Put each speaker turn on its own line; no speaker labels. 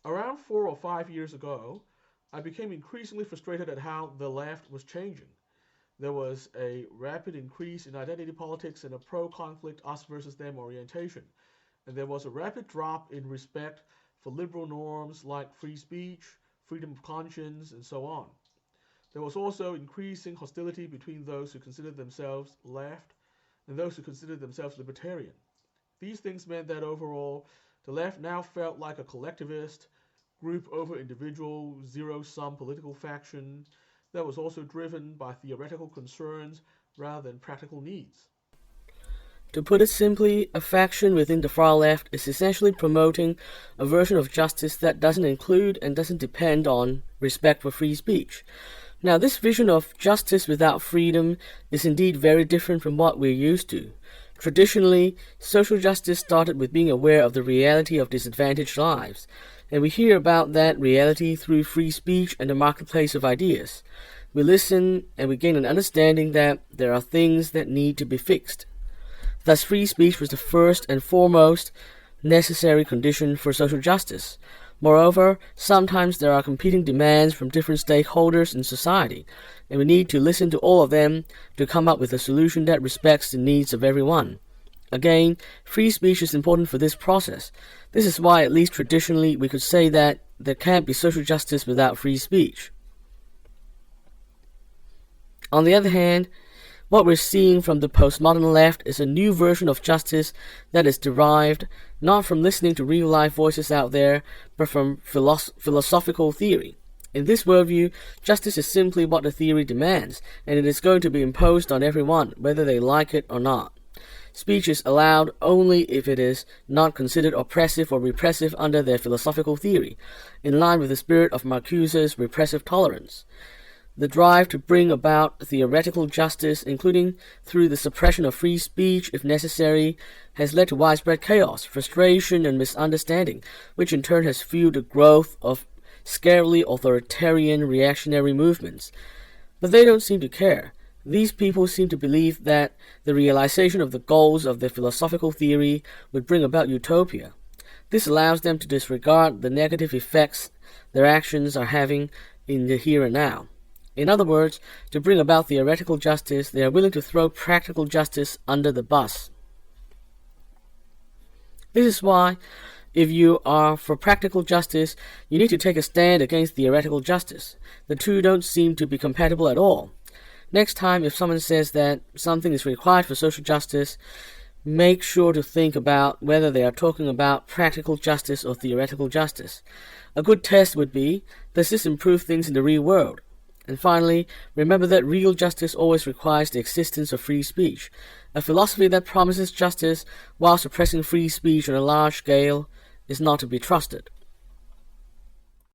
Around 4 or 5 years ago, I became increasingly frustrated at how the left was changing. There was a rapid increase in identity politics and a pro conflict us versus them orientation. And there was a rapid drop in respect for liberal norms like free speech, freedom of conscience, and so on. There was also increasing hostility between those who considered themselves left and those who considered themselves libertarian. These things meant that overall, the left now felt like a collectivist, group over individual, zero sum political faction that was also driven by theoretical concerns rather than practical needs.
To put it simply, a faction within the far left is essentially promoting a version of justice that doesn't include and doesn't depend on respect for free speech. Now, this vision of justice without freedom is indeed very different from what we're used to. Traditionally, social justice started with being aware of the reality of disadvantaged lives, and we hear about that reality through free speech and the marketplace of ideas. We listen and we gain an understanding that there are things that need to be fixed. Thus, free speech was the first and foremost necessary condition for social justice. Moreover, sometimes there are competing demands from different stakeholders in society, and we need to listen to all of them to come up with a solution that respects the needs of everyone. Again, free speech is important for this process. This is why, at least traditionally, we could say that there can't be social justice without free speech. On the other hand, what we're seeing from the postmodern left is a new version of justice that is derived not from listening to real-life voices out there, but from philosophical theory. In this worldview, justice is simply what the theory demands, and it is going to be imposed on everyone, whether they like it or not. Speech is allowed only if it is not considered oppressive or repressive under their philosophical theory, in line with the spirit of Marcuse's repressive tolerance. The drive to bring about theoretical justice, including through the suppression of free speech if necessary, has led to widespread chaos, frustration, and misunderstanding, which in turn has fueled the growth of scarily authoritarian reactionary movements. But they don't seem to care. These people seem to believe that the realization of the goals of their philosophical theory would bring about utopia. This allows them to disregard the negative effects their actions are having in the here and now. In other words, to bring about theoretical justice, they are willing to throw practical justice under the bus. This is why, if you are for practical justice, you need to take a stand against theoretical justice. The two don't seem to be compatible at all. Next time, if someone says that something is required for social justice, make sure to think about whether they are talking about practical justice or theoretical justice. A good test would be, does this improve things in the real world? And finally, remember that real justice always requires the existence of free speech. A philosophy that promises justice while suppressing free speech on a large scale is not to be trusted.